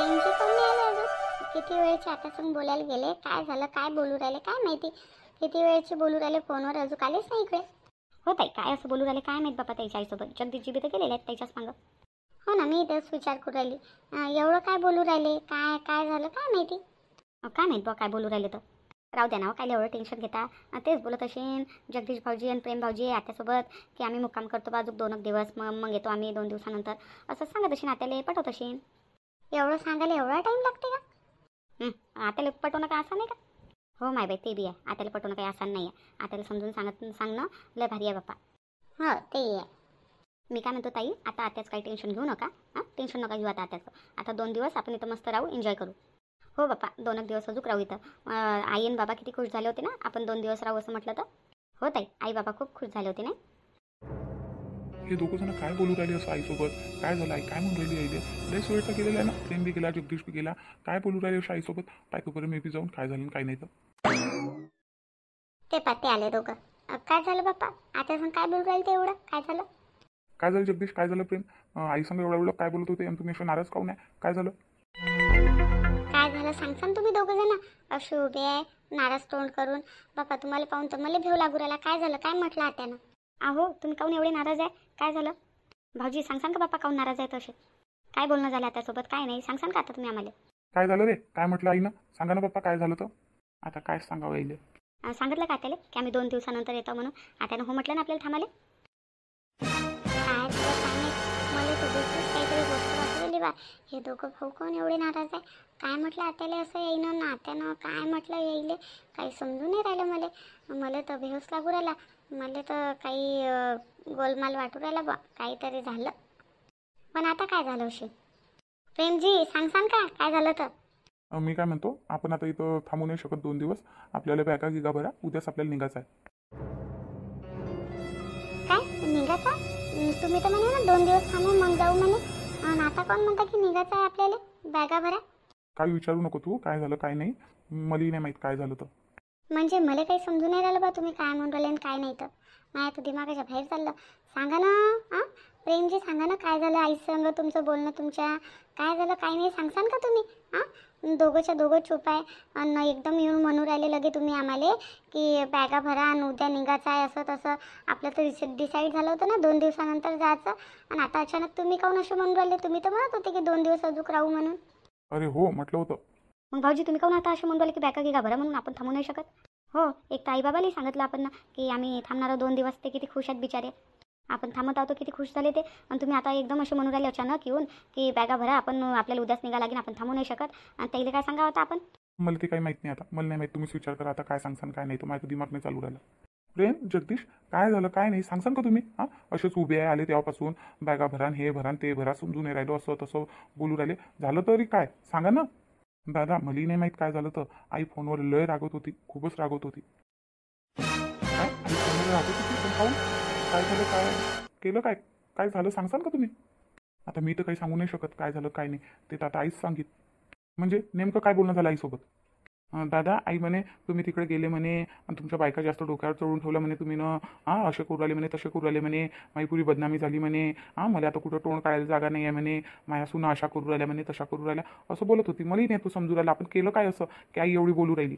प्रेमजी कोण नाही आले अजून. किती वेळचे आता संग बोलायला गेले, काय झालं, काय बोलू राहिले काय माहिती. किती वेळचे बोलू राहिले फोनवर, अजून आलेच नाही इकडे. हो ताई, काय असं बोलू राहिले काय माहीत बापा त्याच्या आईसोबत. जगदीशजी बी तर गेलेले आहेत त्याच्याच मागं. हो ना, मी तेच विचार करू राहिली. एवढं काय बोलू राहिले, काय काय झालं काय माहिती. काय माहीत बा काय बोलू राहिले तर. राहू द्या ना, काय एवढं टेन्शन घेता. तेच बोलत असेन जगदीश भाऊजी आणि प्रेम भाऊजी आत्यासोबत की आम्ही मुक्काम करतो बाजूक 2 दिवस, मग येतो आम्ही 2 दिवसानंतर. असं सांगत असेन आत्याला, पटवत असेन. एवढं सांगायला एवढा टाईम लागते का? आत्याला पटवणं काय आसान नाही का? हो माय बाई, ते बी आहे. आत्याला पटवणं काही आसान नाही आहे. आत्याला समजून सांगणं लय भारी आहे बाप्पा. हो ते आहे. मी काय म्हणतो ताई, आता आत्याच काही टेन्शन घेऊ नका. टेन्शन नका घेऊ आता आत्याचं. आता 2 दिवस आपण इथं मस्त राहू, एन्जॉय करू. हो बाप्पा, 2 दिवस अजून राहू इथं. आई आणि बाबा किती खुश झाले होते ना आपण 2 दिवस राहू असं म्हटलं तर. हो ताई, आई बाबा खूप खुश झाले होते ना. हे दोघं जण काय बोलू राहिले असं आईसोबत. काय झालं आई, काय म्हणून राहिली आईले. लय वेळचा गेलेला आहे ना, प्रेम बी गेला, जगदीश बी गेला. काय बोलू राहिले असं आईसोबत. पायकोपर्यंत मी बी जाऊन काय झालं काय नाही तर. ते पाते आले दोघं. काय झालं बाप्पा, आता संग काय बोलू राहिले ते एवढं, काय झालं. काय झालं जगदीश, काय झालं प्रेम. आई संग एवढं काय बोलत होते आणि तुम्ही असं नाराज काहून आहे, काय झालं. काय झालं सांगसान तुम्ही दोघं जण. अशी उभे आहे नाराज तोंड करून. बाप्पा तुम्हाला पाहून तर मला भेव लागू राहिला. काय झालं, काय म्हटलं आत्यानं. अहो तुम्ही काहून एवढे नाराज आहे, काय झालं. भाऊजी सांगसान का बाप्पा काहून नाराज आहे तसे. काय बोलणं झालं आत्यासोबत काय नाही, सांगसान का आता तुम्ही आम्हाला. काय झालं रे, काय म्हटलं आईनं, सांगा ना पप्पा काय झालं तर. आता काय सांगावं आईले. सांगितलं का आत्याला की आम्ही 2 दिवसानंतर येतो म्हणून. आत्यानं हो म्हटलं ना आपल्याला थांबाले. काय झालं काय नाही, मला तर दुसरीच काहीतरी गोष्ट वाटलेली बा. हे दोघं भाऊ कोण एवढे नाराज आहे. काय म्हटलं आत्याला असं येईनं ना, आत्यानं काय म्हटलं येईले काही समजून नाही राहिलं मला. मला तर भेवच लागू राहिला. मला तर काही गोलमाल वाटू राहिला बा, काहीतरी झालं. पण आता काय झालं अशी. प्रेमजी सांगसान का काय झालं तर. मी काय म्हणतो, आपण आता इथं थांबू नाही शकत 2 दिवस. आपल्याला बॅगा गिगा भरा, उद्याच आपल्याला निघायचं आहे. काय निघायचा. तुम्ही तर म्हणे ना 2 दिवस थांबू मग जाऊ म्हणे. आणि आता कोण म्हणता की निघायचं आहे आपल्याला, बॅगा भरा. काय विचारू नको तू, काय झालं काय नाही. मलाही नाही माहीत काय झालं तर. म्हणजे मला काही समजून नाही राहिलं बा तुम्ही काय म्हणून राहिले आणि काय नाही तर. माझ्या तर दिमागाच्या बाहेर चाललं. सांगा ना प्रेमजी, सांगा ना काय झालं आई संग तुमचं बोलणं तुमच्या. काय झालं काय नाही सांगसान का तुम्ही. दोघंच्या दोघं चूप आहे आणि एकदम येऊन म्हणू राहिले लगे तुम्ही आम्हाला की बॅगा भरा आणि उद्या निघायचं आहे असं तसं. आपलं तर डिसाईड झालं होतं ना 2 दिवसानंतर जायचं. आणि आता अचानक तुम्ही काहून असं म्हणून राहिले. तुम्ही तर म्हणत होते की 2 दिवस अजून राहू म्हणून. अरे हो म्हटलं होतं. मग भाऊजी तुम्ही काहून आता असं म्हणून राहिले की बॅगा गिगा भरा म्हणून, आपण थांबू नाही शकत. हो एक तर आईबाबालाही सांगितलं आपण ना की आम्ही थांबणार 2 दिवस. ते किती खुश आहेत बिचारे. आपण थांबत आहोत किती खुश झाले ते. आणि तुम्ही आता एकदम असे म्हणून राहिले अचानक येऊन की बॅगा भरा, आपण आपल्याला उद्याच निघा लागेल, आपण थांबू नाही शकत. आणि त्याला काय सांगावं आता आपण. मला ते काही माहीत नाही आता, मला नाही माहीत. तुम्हीच विचार करा आता काय सांगसान काय नाही. तो माझं दिमाग नाही चालू राहिला. प्रेम जगदीश काय झालं काय नाही सांगसान का तुम्ही. असेच उभे आहे आले तेव्हापासून. बॅगा भरा हे भरा ते भरा, समजून नाही राहिलो, असं तसं बोलू राहिले. झालं तरी काय सांगा ना. दादा मलाही नाही माहीत काय झालं तर. आई फोनवर लय रागवत होती, खूपच रागवत होती. काय आई फोनवर रागवत होती पण काहून, काय झालं काय केलं काय काय झालं सांगसान का तुम्ही. आता मी तर काही सांगू नाही शकत काय झालं काय नाही. ते तर आता आईच सांगित. म्हणजे नेमकं काय बोलणं झालं आईसोबत. दादा आई म्हणे तुम्ही तिकडे गेले म्हणे आणि तुमच्या बायका जास्त डोक्यावर चढून ठेवलं म्हणे तुम्ही न. असे करू राहिले म्हणे तसे करू राहिले म्हणे. माझी पुरी बदनामी झाली म्हणे. मला आता कुठं तोंड काढायला जागा नाही आहे म्हणे. माझ्या सुना अशा करू राहिल्या म्हणे तशा करू राहिल्या असं बोलत होती. मलाही नाही तू समजू राहिला आपण केलं काय असं की आई एवढी बोलू राहिली.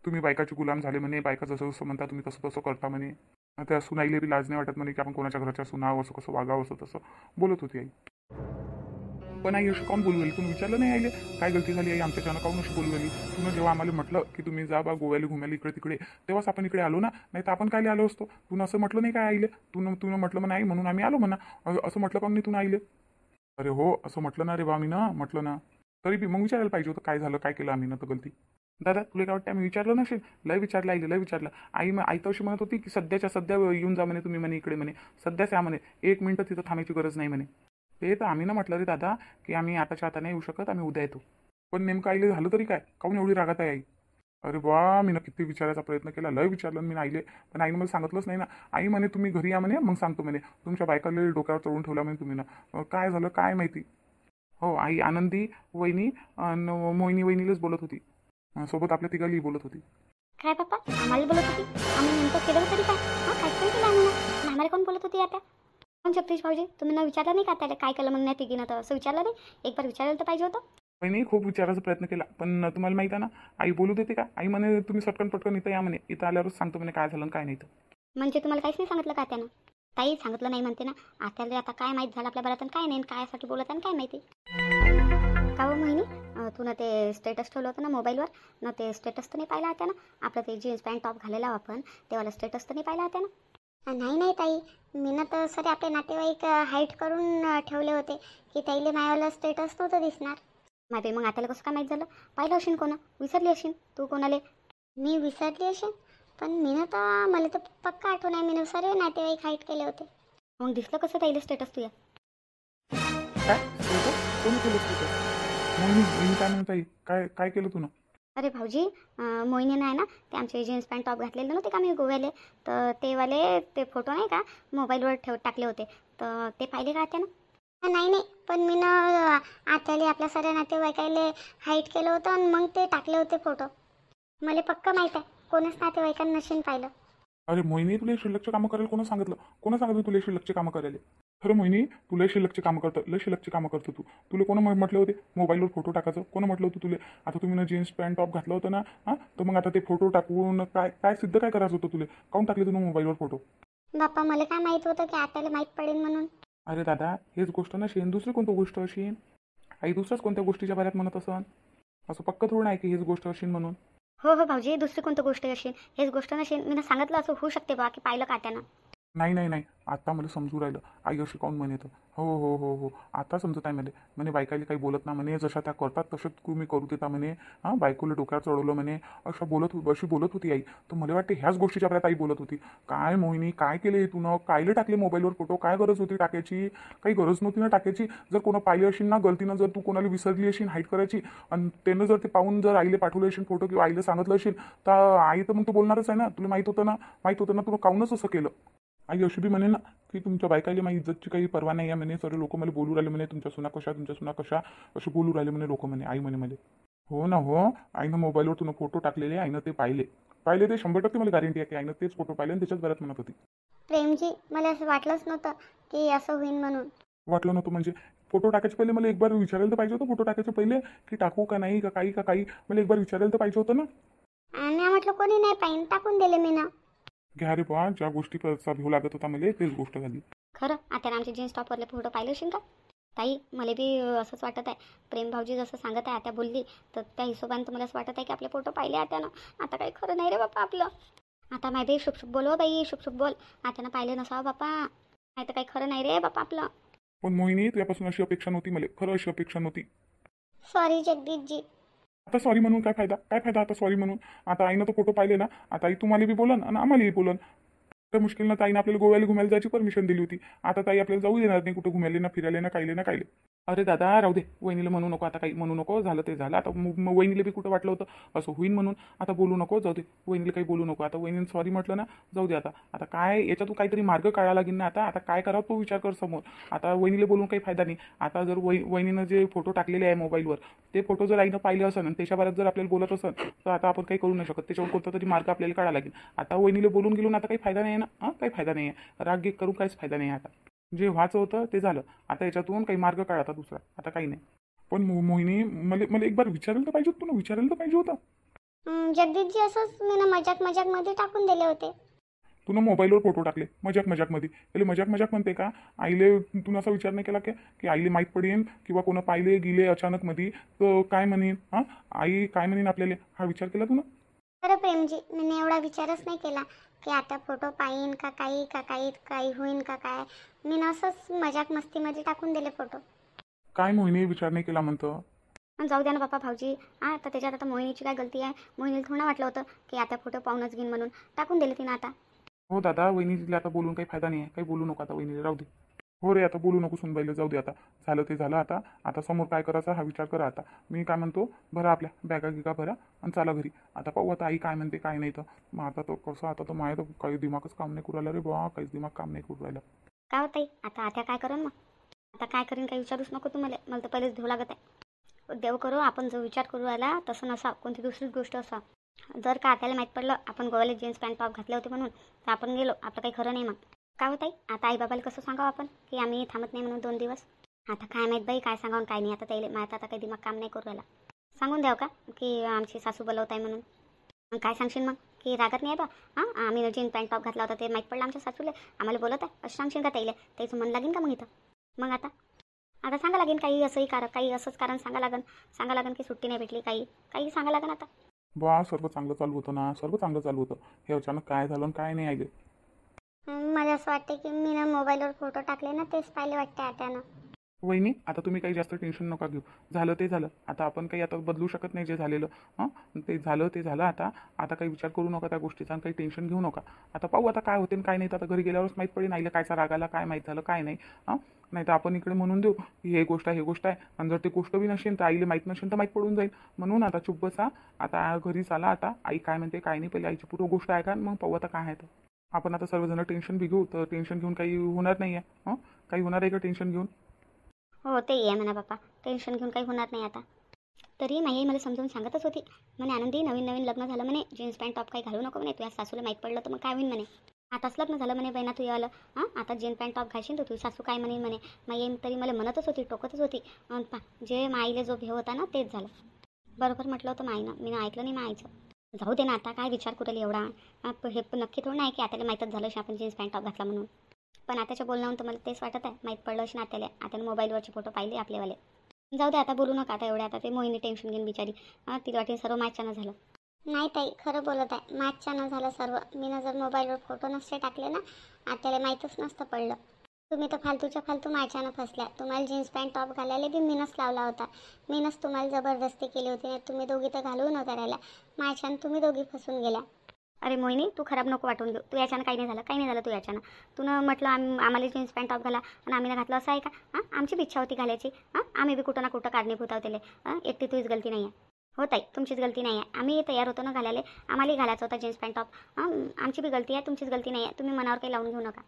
तुम्ही बायकाची गुलाम झाले म्हणे. बायका जसं जसं म्हणता तुम्ही तसं तसं करता म्हणे. त्या सुनाईले बी लाज नाही वाटत म्हणे की आपण कोणाच्या घराच्या सुनावं असं कसं वागावं असं तसं बोलत होती आई. पण आई असं काऊन बोलू राहिली. तुम्ही विचारलं नाही आईले काय गलती झाली आई आमच्याच्यानं काऊन अशी बोलू राहिली. तुम्ही जेव्हा आम्हाला म्हटलं की तुम्ही जा बा गोव्याला घुमायला इकडे तिकडे, तेव्हाच आपण इकडे आलो ना. नाही तर आपण काय आलो असतो. तू असं म्हटलं नाही काय आईले. तू म्हटलं म्हणा आई म्हणून आम्ही आलो म्हणा. असं म्हटलं काऊन नाही तू आईले. अरे हो असं म्हटलं ना रे बा मी ना म्हटलं ना. तरी बी मग विचारायला पाहिजे होतं काय झालं काय केलं आम्ही ना तर गलती. दादा तुला काय वाटतं आम्ही विचारलं नसेल. लय विचारलं आईले लय विचारलं. आई तर अशी म्हणत होती की सध्याच्या सध्या येऊन जा म्हणे तुम्ही म्हणे इकडे म्हणे. सध्याच या म्हणे 1 मिनिटं तिथं थांबायची गरज नाही म्हणे. ते तर आम्ही ना म्हटलं रे दादा की आम्ही आताच्या आता नाही येऊ शकत, आम्ही उद्या येतो. पण नेमकं आईले झालं तरी काय काहून एवढी रागात आहे आई. अरे बा मी ना किती विचारायचा प्रयत्न केला लय विचारलं मी आईले. पण आईने मला सांगितलंच नाही ना. आई म्हणे तुम्ही घरी या म्हणे मग सांगतो म्हणे. तुमच्या बायकाला डोक्यावर चढून ठेवला म्हणे तुम्ही ना. काय झालं काय माहिती. हो आई आनंदी वहिनी मोहिनी वहिनीलाच बोलत होती. सोबत आपल्या तिघाली बोलत होती. काय पप्पा आम्हाला बोलत होती. आम्ही नेमकं केलं तरी काय. काय पण केलं आम्हाला. आम्हाला कोण बोलत होती आता. पण जगदीश भाऊजी तुम्ही ना विचारलं नाही का त्याला काय केलं मग नाही तिघीनं तर असं विचारलं नाही. एक बार विचारायला तर पाहिजे होतं. वहिनी खूप विचारायचा प्रयत्न केला, पण तुम्हाला माहिती आहे ना, आई बोलू देते का? आई म्हणे तुम्ही सटकन पटकन इथं या म्हणे, इथं आल्यावरच सांगतो म्हणे काय झालं आणि काय नाही तर. म्हणजे तुम्हाला काहीच नाही सांगितलं का त्यानं? ताई सांगितलं नाही म्हणते ना. आत्याला आता काय माहीत झालं आपल्या बऱ्यात काय नाही आणि कायसाठी बोलत आहे आणि काय माहिती. का हो मोहिनी, तू ना ते स्टेटस ठेवलं होतं ना मोबाईलवर, ना ते स्टेटस तर नाही पाहिला होता ना? आपलं ते जीन्स पॅन्ट टॉप घालेला आपण तेव्हा स्टेटस तर नाही पाहिला होता ना? नाही नाही ताई, मी ना तर सर आपले नातेवाईक हाईट करून ठेवले होते की ताईले मायावाला स्टेटस नव्हतं दिसणार. माहिती मग आताला कसं काय माहीत झालं? पाहिलं असेल कोणा, विसरली असेल तू कोणाले? मी विसरली असेल, पण मी ना तर मला तर पक्का आठवण आहे, मी सर्व नातेवाईक हाईट केले होते. मग दिसलं कसं ताईले स्टेटस तुझ्या? काय स्टेटस? कोणी केलं स्टेटस? मोहिनी काय म्हणत आई? काय काय केलं तू ना? अरे भाऊजी, मोहिनीनं आहे ना ते आमचे जीन्स पॅन्ट टॉप घातलेले नव्हते का मी गोव्याले, तर ते वाले ते फोटो नाही का मोबाईलवर टाकले होते, तर ते पाहिले का त्यानं? नाही नाही, पण मी ना आताले आपल्या साऱ्या नातेवाईकाले हाईट केलं होतं आणि मग ते टाकले होते फोटो. मला पक्का माहीत आहे, कोणच नातेवाईकांना नशीन पाहिलं. अरे मोहिनी, तुला शिल्लकचे कामं करायला कोणा सांगितलं? कोणा सांगितलं तुला शिल्लकचे कामं करायला? खरं मोहिनी, तुला शिल्लकचे कामं करतं, लय शिल्लकचे कामं करतो तू. तुला कोण म्हटलं होते मोबाईलवर फोटो टाकायचं? कोण म्हटलं होतं तुला? आता तुम्ही ना जीन्स पॅन्ट टॉप घातलं होतं ना, हां, तर मग आता ते फोटो टाकून काय काय सिद्ध काय करायचं होतं तुला? काऊन टाकले तुम्ही मोबाईलवर फोटो? बाप्पा, मला काय माहीत होतं की आताला माहीत पडेल म्हणून. अरे दादा, हेच गोष्ट नसेन, दुसरी कोणती गोष्ट असेल? आई दुसऱ्याच कोणत्या गोष्टीच्या बाऱ्यात म्हणत असन? असं पक्क थोडं आहे की हेच गोष्ट असेल म्हणून. हो हो भाऊजी, दुसरी कोणती गोष्ट असेल, हेच गोष्ट नसेल. मी सांगितलं असं होऊ शकते बा की पाहिलं का त्यानं. नाही नाही नाही, आता मला समजू राहिलं आई अशी काऊन म्हणत. हो हो हो हो, आता समजत आहे मला. म्हणे बायकाला काही बोलत ना म्हणे, जशा त्या करतात तसंच तुम्ही करू देता म्हणे. हां, बायकोला डोक्यावर चढवलं म्हणे, अशी बोलत होती आई. तर मला वाटते ह्याच गोष्टीच्या आपल्याला आई बोलत होती. काय मोहिनी, काय केले तू न? कायले टाकले मोबाईलवर फोटो? काय गरज होती टाकायची? काही गरज नव्हती ना टाकायची. जर कोणा पाहिली असेल ना गलतीनं, जर तू कोणाला विसरली असेल हाईट करायची आणि त्यानं जर ते पाहून जर आईला पाठवले असेल फोटो किंवा आईला सांगितलं असेल, तर आई तर मग तू बोलणारच आहे ना. तुला माहीत होतं ना तुला काऊनच असं केलं. आई अशी बी म्हणे ना की तुमच्या बायकाला माझी इज्जतची काही पर्वा नाही आहे म्हणे, सर्व लोक मला बोलू राहिले म्हणे, तुमच्या सुना कशा असे बोलू राहिले म्हणे लोक म्हणे, आई म्हणे मला. हो ना हो, आईनं मोबाईलवर तुला फोटो टाकलेले, आईनं ते पाहिले ते 100% मला गॅरंटी आहे की आईनं तेच फोटो पाहिले आणि त्याच्याच बऱ्यात म्हणत होती. प्रेमजी, मला असं वाटलंच नव्हतं की असं होईल म्हणून. वाटलं नव्हतं म्हणजे? फोटो टाकायच्या पहिले मला एक बार विचारायला तर पाहिजे होतं, फोटो टाकायच्या पहिले की टाकू का नाही का काही मला एक बार विचारायला तर पाहिजे होतं ना. आणि म्हटलं कोणी नाही पाहिजे, टाकून दिले मी ना. घ्या रे बा, ज्या गोष्टीचा भेव लागत होता मला तेच गोष्ट झाली. खरं आता आमचे जीन्स टॉपवरले फोटो पाहिले असेल का ताई? मला बी असंच वाटत आहे. प्रेम भाऊजी जसं सांगत आहे आता बोलली, तर त्या हिशोबाने तर मला असं वाटत आहे की आपले फोटो पाहिले आत्यानं. आता काही खरं नाही रे बापा आपलं. आता माय बाई शुभ बोल हो बाई, शुभ बोल. आत्यानं पाहिले नसावं बापा, नाही तर काही खरं नाही रे बापा आपलं. पण मोहिनी, तुझ्यापासून अशी अपेक्षा नव्हती मला, खरं अशी अपेक्षा नव्हती. सॉरी जगदीशजी. आता सॉरी म्हणून काय फायदा आता सॉरी म्हणून? आता आईनं तो फोटो पाहिले ना, आता आई तुम्हाला बी बोलन आणि आम्हालाही बोलन. तर मुश्किलनं ताईनं आपल्याला गोव्याला घुमायला जायची परमिशन दिली होती. आता ताई आपल्याला जाऊ देणार नाही कुठं घुमायला ना फिरायला ना कायले. अरे दादा राहू दे, वहिनीला म्हणू नको, आता काही म्हणू नको, झालं ते झालं. आता वहिनीला बी कुठं वाटलं होतं असं होईन म्हणून. आता बोलू नको, जाऊ दे, वहिनीला काही बोलू नको. आता वहिनीनं सॉरी म्हटलं ना, जाऊ दे. आता काय याच्यातून काहीतरी मार्ग काढायला लागेल ना. आता काय करावं तो विचार कर समोर. आता वहिनीला बोलून काही फायदा नाही. आता जर वहिनीनं जे फोटो टाकलेले आहे मोबाईलवर, ते फोटो जर आईनं पाहिले असेल आणि त्याच्याबाबत जर आपल्याला बोलत असेल, तर आता आपण काही करू नाही शकत. त्याच्यावर कोणता तरी मार्ग आपल्याला काढायला लागेल. आता वहिनीला बोलून गेलो ना, आता काही फायदा नाही ना. काही फायदा नाही आहे, राग गिग करून काहीच फायदा नाही. आता जे व्हायचं होतं ते झालं. आता याच्यातून काही मार्ग काढायचा दुसरा, आता काही नाही. पण मोहिनी, मला एक बार विचारायला तर पाहिजे होतं, तुला विचारायला तर पाहिजे होतं. जगदीशजी, असंच मी ना मजाक मध्ये टाकून दिले होते. तू मोबाईलवर फोटो टाकले मजाकमध्ये. त्याला मजाक म्हणते का? आईले तू असा विचार नाही केला की आईले माहीत पडेन किंवा कोणा पाहिले गेले अचानक मध्ये तर काय म्हणेन? हां, आई काय म्हणेन आपल्याला, हा विचार केला तू ना? खरं प्रेमजी, मी एवढा विचारच नाही केला की आता फोटो पाहीन का काही होईन का काय. मी ना असंच मजाक मस्तीमध्ये टाकून दिले फोटो. काय मोहिनी विचार नाही केला म्हणतं? जाऊ द्या ना बाप्पा भाऊजी. हां, तर त्याच्यात आता मोहिनीची काय गलती आहे? मोहिनीला थोडं वाटलं होतं की आता फोटो पाहूनच घेईन म्हणून टाकून दिले तिनं आता. हो दादा, वहिनीला आता बोलून काही फायदा नाही आहे, काही बोलू नको आता वहिनीला, राहू दे. हो रे, आता बोलू नको सुनबाईला, जाऊ दे. आता झालं ते झालं. आता समोर काय करायचं हा विचार करा. आता मी काय म्हणतो, भरा आपल्या बॅगा गिगा भरा आणि चला घरी. आता पाहू आता आई काय म्हणते काय नाही. तर मग आता तो कसं, आता तर माझ्या तर काही दिमागच काम नाही करू राहिला रे बा, काहीच दिमाग काम नाही करू राहिला. काय होतं आता काय करेन मग? आता काय करीन काही विचारूच नको तुम्हाला, मला तर पहिलेच देऊ लागत आहे. देव करू, आपण जो विचार करू राहिला तसं नसा, कोणती दुसरीच गोष्ट असा. जर का आपल्याला माहीत पडलं आपण गोव्याला जीन्स पॅन्ट टॉप घातले होते म्हणून, तर आपण गेलो, आपलं काही खरं नाही. मग काय होतं आता आई बाबाला कसं सांगावं आपण की आम्ही थांबत नाही म्हणून 2 दिवस? आता काय माहीत बाई काय सांगावून काय नाही. आता त्याला माहीत आता काही दिमाग काम नाही करू राहिला. सांगून द्याव का की आमची सासू बोलवत आहे म्हणून? मग काय सांगशील मग की रागत नाही आहे बा? हां आम्ही जीन्स पॅन्ट टॉप घातला होता ते माहीत पडलं आमच्या सासूला, आम्हाला बोलत आहे असं सांगशील का त्याला? त्याचं मन लागेल का मग इथं? मग आता आता सांगा लागेल काही असंही कारण, काही असंच कारण सांगा लागेल की सुट्टी नाही भेटली, काही सांगा लागेल आता. बा सर्व चांगलं चालू होतं ना, सर्व चांगलं चालू होतं. हे अचानक काय झालं आणि काय नाही आहे. मला असं वाटतं की मी ना मोबाईलवर फोटो टाकले ना तेच पाहिले वाटते आत्यानं. वहिनी आता तुम्ही काही जास्त टेन्शन नका घेऊ. झालं ते झालं. आता आपण काही आता बदलू शकत नाही जे झालेलं. हां ते झालं. आता आता काही विचार करू नका त्या गोष्टीचा आणि काही टेन्शन घेऊ नका. आता पाहू आता काय होते आणि काय नाही. आता घरी गेल्यावरच माहीत पडेल आईला कायचा राग आला, काय माहीत झालं काय नाही. हां नाही तर आपण इकडे म्हणून देऊ की हे गोष्ट आहे आणि जर ते गोष्ट बी नसेल तर आईला माहीत नसेल तर माहीत पडून जाईल. म्हणून आता चुप बसा. आता घरी चाला. आता आई काय म्हणते काय नाही पहिले आईची पूर्ण गोष्ट आहे का मग पाहू आता काय आहे तर. आपण आता सर्वजण टेन्शन बी घेऊ तर टेन्शन घेऊन काही होणार नाही आहे. हां काही होणार आहे का टेन्शन घेऊन? हो ते आहे म्हणा बाप्पा, टेन्शन घेऊन काही होणार नाही आता. तरी माई मला समजावून सांगतच होती म्हणे आनंदी नवीन लग्न झालं म्हणे जीन्स पॅन्ट टॉप काही घालू नको म्हणे, तुझ्या सासूला माहीत पडलं तर मग काय होईल म्हणे. आताच लग्न झालं म्हणे बहिणा तू आलं. हां आता जीन्स पॅन्ट टॉप घालशील तर तुझी सासू काय म्हणेन म्हणे. माई तरी मला म्हणतच होती, टोकतच होती. जे माईला जो भेव होता ना तेच झालं. बरोबर म्हटलं होतं माईनं, मी ऐकलं नाही माईचं. जाऊ दे ना आता काय विचार करेल एवढा. हे नक्की थोडं नाही की आताला माहीतच झालं आपण जीन्स पॅन्ट टॉप घातला म्हणून. पण आताच्या बोलण्याहून तर मला तेच वाटत आहे माहीत पडलं अशी ना आत्याला मोबाईलवरचे फोटो पाहिले आपलेवाले. जाऊ दे आता बोलू नका आता एवढे. आता ते मोहिनी टेन्शन घेऊन बिचारी. तिला वाटेल सर्व मॅचच्यानं झालं. नाही ताई खरं बोलत आहे, मॅचच्यानं झालं सर्व. मी जर मोबाईलवर फोटो नसते टाकले ना आत्याला माहीतच नसतं पडलं. तुम्ही तर फालतू माझ्यानं फसल्या. तुम्हाला जीन्स पॅन्ट टॉप घालायला बी मीनच लावला होता. मीनच तुम्हाला जबरदस्ती केली होती. तुम्ही दोघी तर घालू नव्हत्या राहिल्या. माझ्यानं तुम्ही दोघी फसून गेल्या. अरे मोहिनी तू खराब नको वाटून घेऊ. तू याच्यानं काही नाही झालं तू याच्यानं. तू म्हटलं आम्हाला जीन्स पॅन्ट टॉप घाला आणि आम्ही घातलं असं आहे का? हां आमची बी इच्छा होती घालायची. आम्ही बी कुठं ना कुठं कारणीभूत आहोत त्याला. एकटी तुझीच गलती नाही आहे. हो ताई तुमचीच गलती नाही आहे. आम्ही तयार होतो ना घालायला, आम्हालाही घालायचं होता जीन्स पॅन्ट टॉप. आमची बी गलती आहे, तुमचीच गलती नाही आहे. तुम्ही मनावर काही लावून घेऊ नका.